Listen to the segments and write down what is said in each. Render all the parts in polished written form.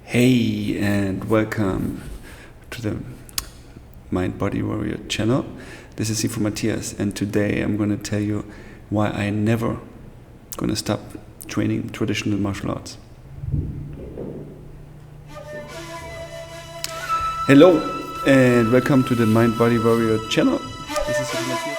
Hey, and welcome to the Mind Body Warrior channel. This is Sifu Matthias, and today I'm going to tell you why I never going to stop training traditional martial arts. Hello, and welcome to the Mind Body Warrior channel. This is Sifu Matthias.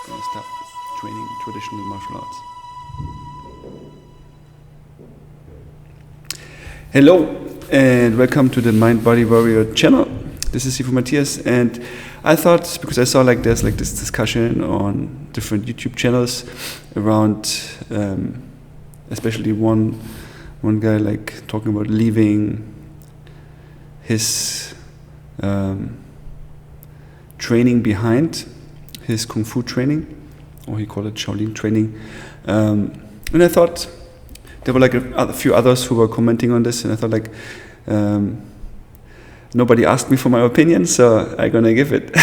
Gonna stop training traditional martial arts. Hello, and welcome to the Mind Body Warrior channel. This is Sifu Matthias, and I thought, because I saw there's this discussion on different YouTube channels around, especially one guy talking about leaving his training behind, his Kung Fu training, or he called it shaolin training. And I thought there were a few others who were commenting on this, and I thought nobody asked me for my opinion, so I'm gonna give it.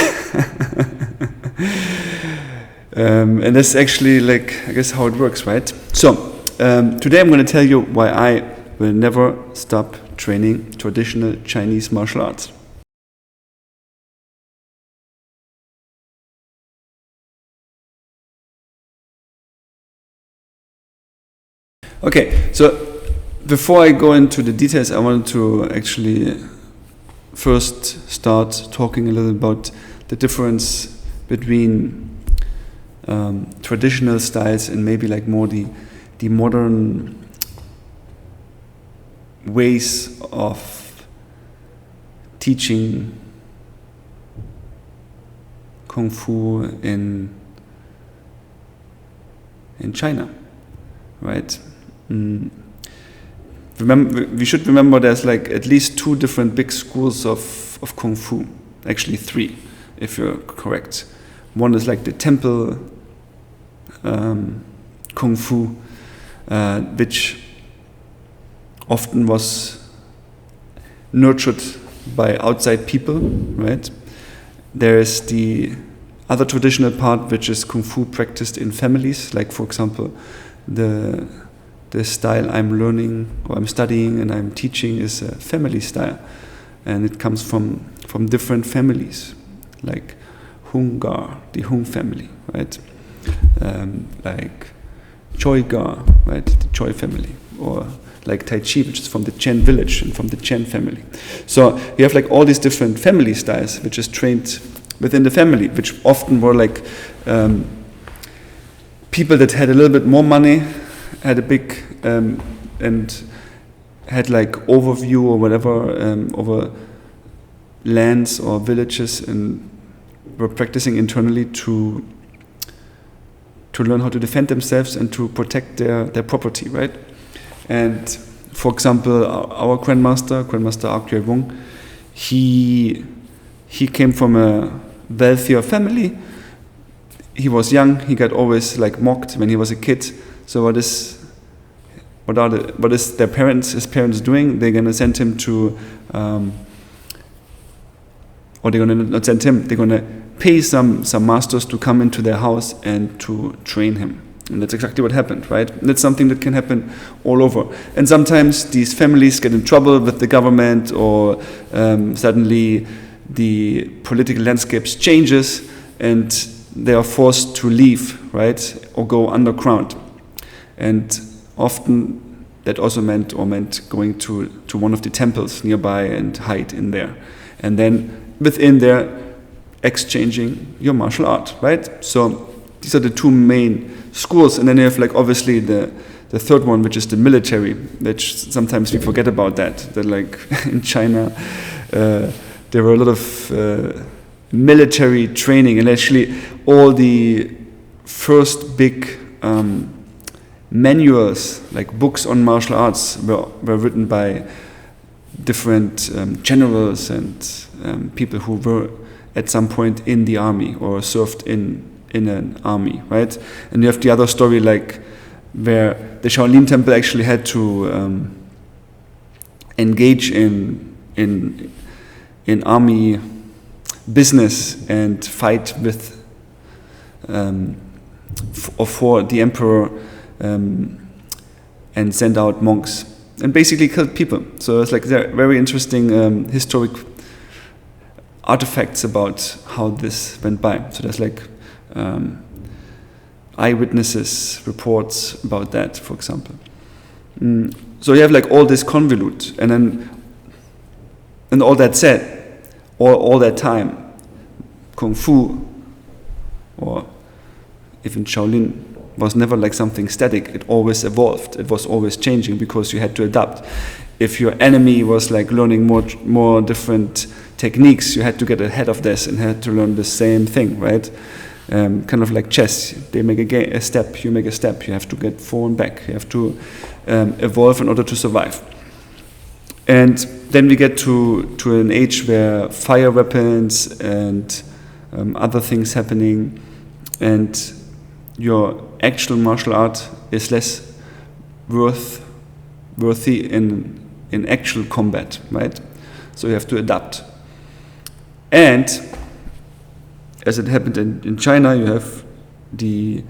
And that's actually I guess how it works, right? So today I'm gonna tell you why I will never stop training traditional Chinese martial arts. Okay, so before I go into the details, I wanted to actually first start talking a little about the difference between traditional styles and maybe more the modern ways of teaching Kung Fu in China, right? We should remember there's at least two different big schools of Kung Fu. Actually three, if you're correct. One is the temple Kung Fu, which often was nurtured by outside people, right? There is the other traditional part, which is Kung Fu practiced in families, for example, the style I'm learning or I'm studying and I'm teaching is a family style, and it comes from different families, like Hungar, the Hung family, right? Choi Gar, right, the Choi family, or Tai Chi, which is from the Chen village and from the Chen family. So you have all these different family styles, which is trained within the family, which often were people that had a little bit more money, had a big and had overview or whatever over lands or villages, and were practicing internally to learn how to defend themselves and to protect their property, right? And for example, our Grandmaster Ark Wong, he came from a wealthier family. He was young. He got always mocked when he was a kid. So what is his parents doing? They're gonna send him to, or they're gonna not send him. They're gonna pay some masters to come into their house and to train him. And that's exactly what happened, right? And that's something that can happen all over. And sometimes these families get in trouble with the government, or suddenly the political landscapes changes, and they are forced to leave, right, or go underground. And often that also meant going to one of the temples nearby and hide in there. And then within there, exchanging your martial art, right? So these are the two main schools. And then you have obviously the third one, which is the military, which sometimes we forget about that in China, there were a lot of military training, and actually all the first big manuals, books on martial arts, were written by different generals and people who were at some point in the army or served in an army, right? And you have the other story where the Shaolin temple actually had to engage in in army business and fight with for the emperor and send out monks and basically killed people. So it's like there are very interesting historic artifacts about how this went by. So there's like eyewitnesses reports about that, for example. So you have like all this convolute, and all that said, all that time, Kung Fu or even Shaolin was never like something static. It always evolved. It was always changing because you had to adapt. If your enemy was like learning more different techniques, you had to get ahead of this and had to learn the same thing, right? Kind of like chess. They make a step, you make a step. You have to get forward and back. You have to evolve in order to survive. And then we get to an age where fire weapons and other things happening, and your actual martial art is less worthy in actual combat, right? So you have to adapt. And as it happened in China, you have the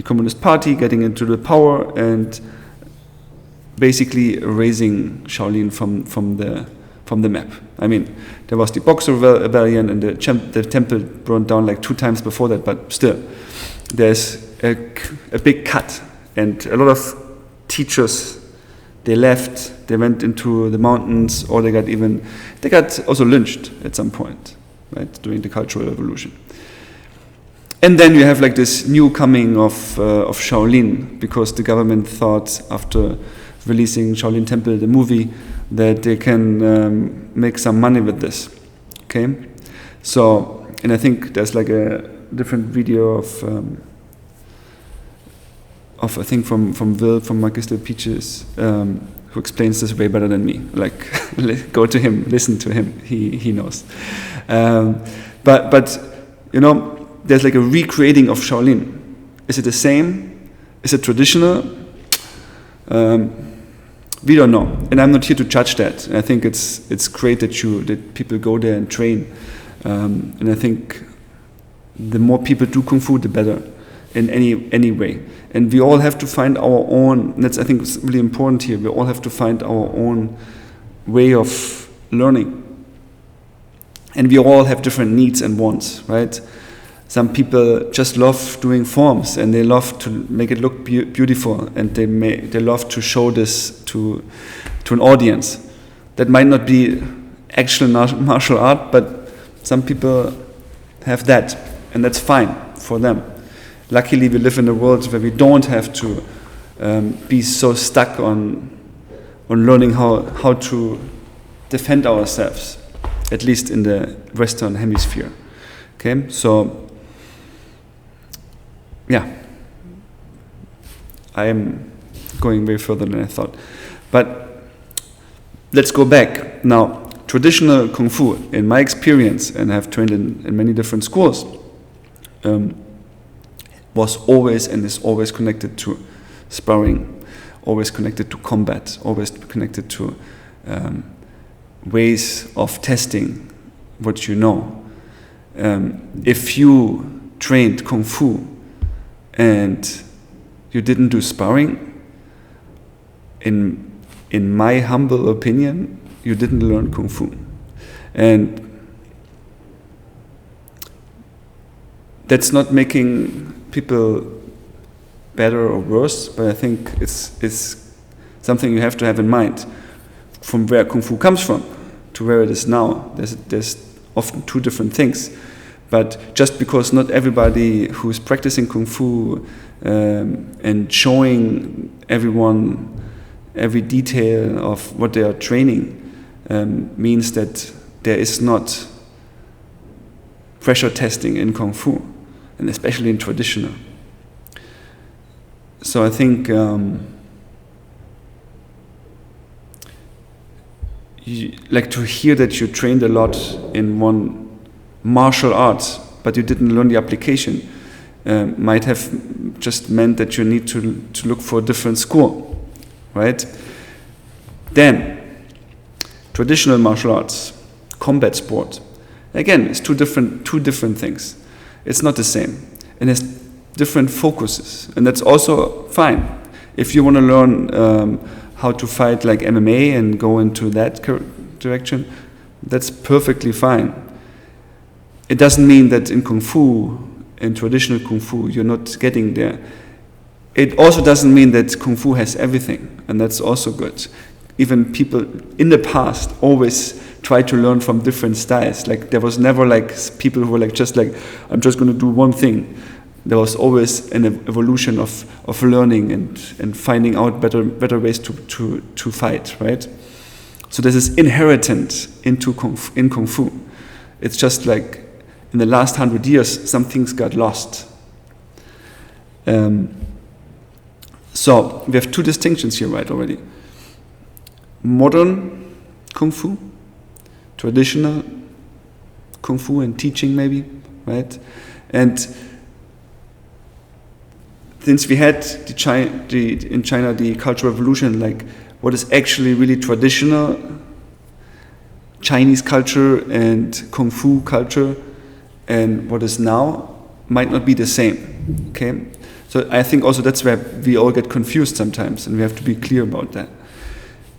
Communist Party getting into the power and basically erasing Shaolin from the map. I mean, there was the Boxer Rebellion, and the temple burned down like 2 times before that, but still, there's a big cut, and a lot of teachers, they left, they went into the mountains, or they got also lynched at some point, right, during the Cultural Revolution. And then you have like this new coming of Shaolin, because the government thought after releasing Shaolin Temple, the movie, that they can make some money with this. Okay, so, and I think there's like a different video of I think from Will from Magister Peaches, who explains this way better than me. Like, go to him, listen to him. He knows. But you know, there's like a recreating of Shaolin. Is it the same? Is it traditional? We don't know, and I'm not here to judge that. I think it's great that people go there and train, and I think the more people do Kung Fu, the better, in any way. And we all have to find our own. And that's, I think, it's really important here. We all have to find our own way of learning, and we all have different needs and wants, right? Some people just love doing forms, and they love to make it look beautiful, and they love to show this to an audience. That might not be actual martial art, but some people have that, and that's fine for them. Luckily, we live in a world where we don't have to be so stuck on learning how to defend ourselves, at least in the Western Hemisphere. Okay, so. Yeah, I am going way further than I thought. But let's go back. Now, traditional Kung Fu, in my experience, and I've trained in many different schools, was always and is always connected to sparring, always connected to combat, always connected to ways of testing what you know. If you trained Kung Fu and you didn't do sparring, in my humble opinion, you didn't learn Kung Fu. And that's not making people better or worse, but I think it's something you have to have in mind. From where Kung Fu comes from to where it is now, there's often 2 different things. But just because not everybody who is practicing Kung Fu and showing everyone every detail of what they are training means that there is not pressure testing in Kung Fu, and especially in traditional. So I think like to hear that you trained a lot in one martial arts, but you didn't learn the application, might have just meant that you need to look for a different school, right? Then, traditional martial arts, combat sport. Again, it's two different things. It's not the same, and it's different focuses, and that's also fine. If you want to learn how to fight like MMA and go into that direction, that's perfectly fine. It doesn't mean that in Kung Fu, in traditional Kung Fu, you're not getting there. It also doesn't mean that Kung Fu has everything, and that's also good. Even people in the past always try to learn from different styles. Like there was never like people who were like just like, I'm just going to do one thing. There was always an evolution of learning and finding out better ways to fight, right? So this is inherent in Kung Fu. It's just like in the last 100 years, some things got lost. So we have two distinctions here, right, already. Modern Kung Fu, traditional Kung Fu and teaching maybe, right? And since we had in China the Cultural Revolution, like what is actually really traditional Chinese culture and Kung Fu culture and what is now might not be the same, okay? So I think also that's where we all get confused sometimes, and we have to be clear about that.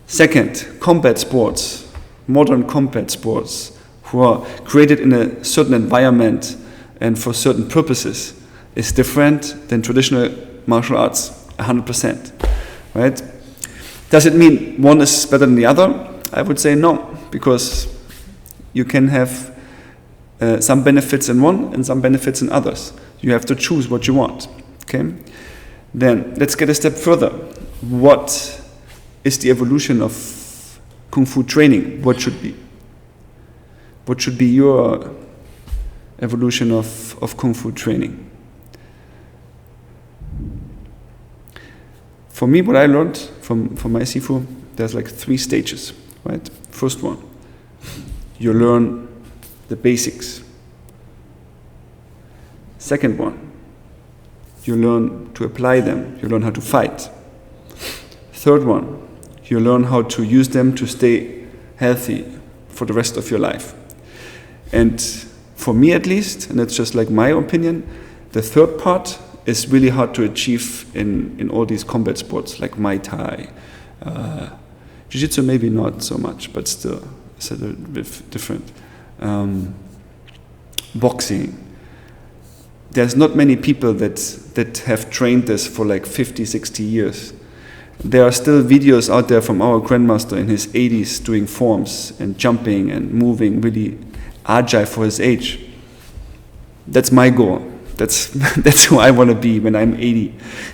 Second, combat sports, modern combat sports, who are created in a certain environment and for certain purposes, is different than traditional martial arts, 100%, right? Does it mean one is better than the other? I would say no, because you can have some benefits in one and some benefits in others. You have to choose what you want, okay? Then let's get a step further. What is the evolution of Kung Fu training? What should be? What should be your evolution of Kung Fu training? For me, what I learned from my Sifu, there's like 3 stages, right? First one, you learn the basics. Second one, you learn to apply them. You learn how to fight. Third one, you learn how to use them to stay healthy for the rest of your life. And for me at least, and that's just like my opinion, the third part is really hard to achieve in all these combat sports like Muay Thai. Jiu-Jitsu maybe not so much, but still it's a little bit different. Boxing. There's not many people that have trained this for like 50, 60 years. There are still videos out there from our grandmaster in his 80s doing forms and jumping and moving really agile for his age. That's my goal. That's who I want to be when I'm 80.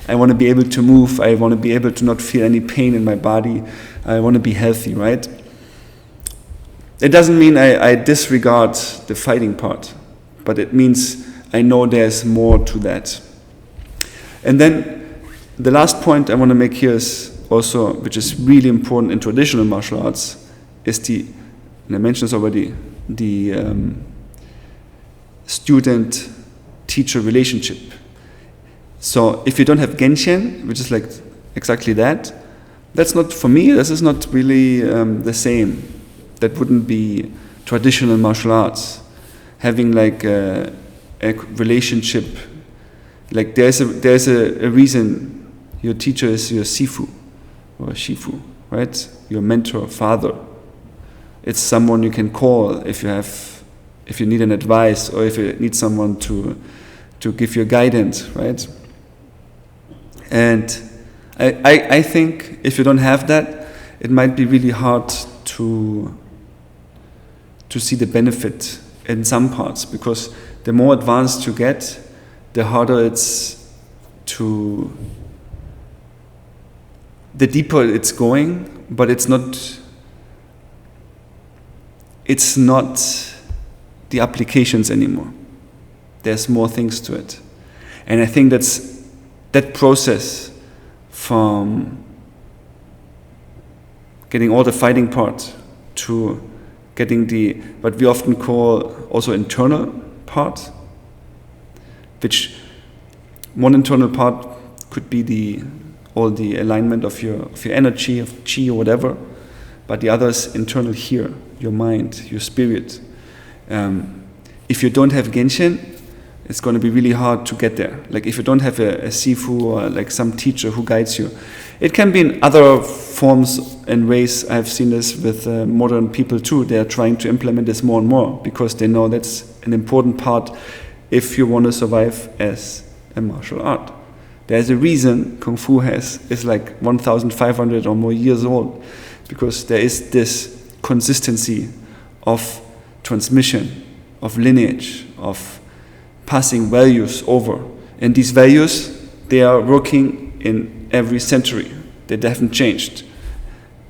I want to be able to move. I want to be able to not feel any pain in my body. I want to be healthy, right? It doesn't mean I disregard the fighting part, but it means I know there's more to that. And then the last point I want to make here is also, which is really important in traditional martial arts, is and I mentioned this already, the student-teacher relationship. So if you don't have Genshin, which is like exactly that, that's not, for me, this is not really the same. That wouldn't be traditional martial arts. Having like a relationship, like there's a reason your teacher is your Sifu or Shifu, right? Your mentor, father. It's someone you can call if you need an advice or if you need someone to give you guidance, right? And I think if you don't have that, it might be really hard to see the benefit in some parts, because the more advanced you get, the harder it's the deeper it's going, but it's not the applications anymore. There's more things to it. And I think that process from getting all the fighting part to getting what we often call also internal part, which one internal part could be all the alignment of your energy, of chi or whatever. but the other is internal here, your mind, your spirit. If you don't have Genshin, it's going to be really hard to get there. Like if you don't have a Sifu or like some teacher who guides you. It can be in other forms and ways. I've seen this with modern people too. They're trying to implement this more and more because they know that's an important part if you want to survive as a martial art. There's a reason Kung Fu is like 1,500 or more years old, because there is this consistency of transmission, of lineage, of passing values over. And these values, they are working in every century. They haven't changed.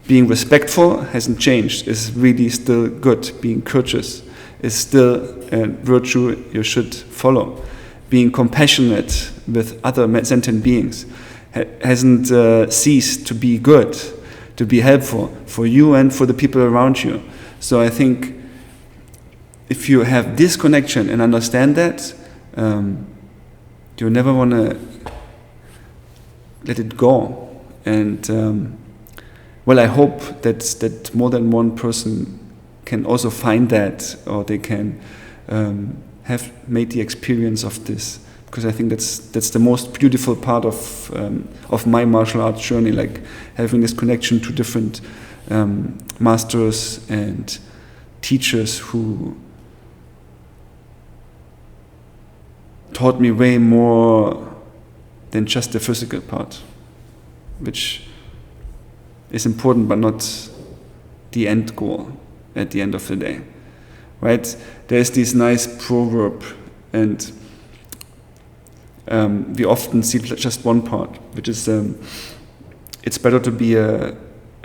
Being respectful hasn't changed. It's really still good. Being courteous is still a virtue you should follow. Being compassionate with other sentient beings hasn't ceased to be good, to be helpful for you and for the people around you. So I think if you have this connection and understand that, you never want to let it go. And well, I hope that more than one person can also find that, or they can have made the experience of this, because I think that's the most beautiful part of my martial arts journey, like having this connection to different masters and teachers who taught me way more than just the physical part, which is important but not the end goal at the end of the day, right? There's this nice proverb, and we often see just one part, which is it's better to be a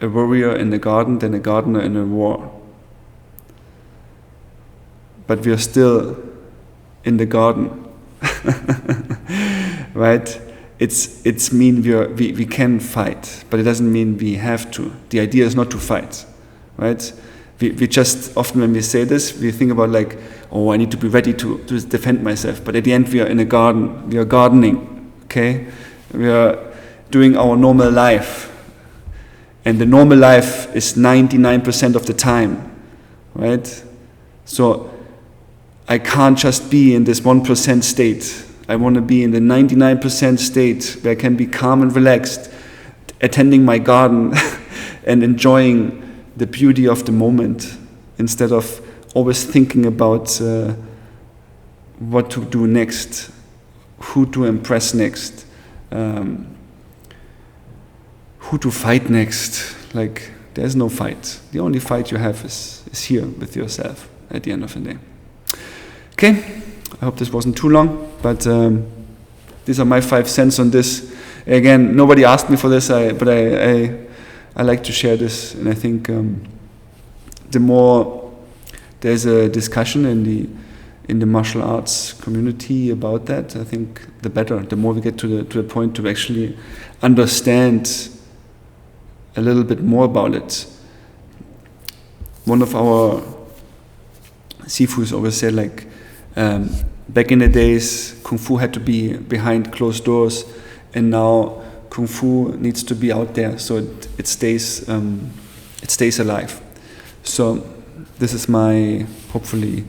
warrior in the garden than a gardener in a war. But we are still in the garden. Right? It's mean we can fight, but it doesn't mean we have to. The idea is not to fight, right? We just often, when we say this, we think about like, oh, I need to be ready to defend myself. But at the end, we are in a garden. We are gardening, okay? We are doing our normal life, and the normal life is 99% of the time, right? So I can't just be in this 1% state. I want to be in the 99% state where I can be calm and relaxed, attending my garden and enjoying the beauty of the moment, instead of always thinking about what to do next, who to impress next, who to fight next. Like, there's no fight. The only fight you have is here with yourself at the end of the day. Okay, I hope this wasn't too long, but these are my 5 cents on this. Again, nobody asked me for this, but I like to share this, and I think the more there's a discussion in the martial arts community about that, I think the better. The more we get to the point to actually understand a little bit more about it. One of our Sifus always said, like, back in the days, Kung Fu had to be behind closed doors, and now Kung Fu needs to be out there, so it stays alive. So this is my, hopefully,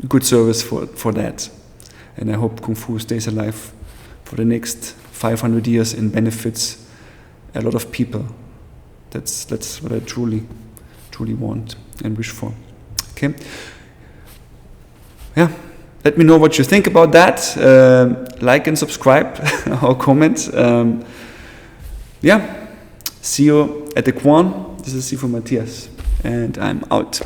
good service for that. And I hope Kung Fu stays alive for the next 500 years and benefits a lot of people. That's what I truly want and wish for. Okay? Yeah. Let me know what you think about that. Like and subscribe or comment. Yeah. See you at the Quan. This is Sifu Matthias, and I'm out.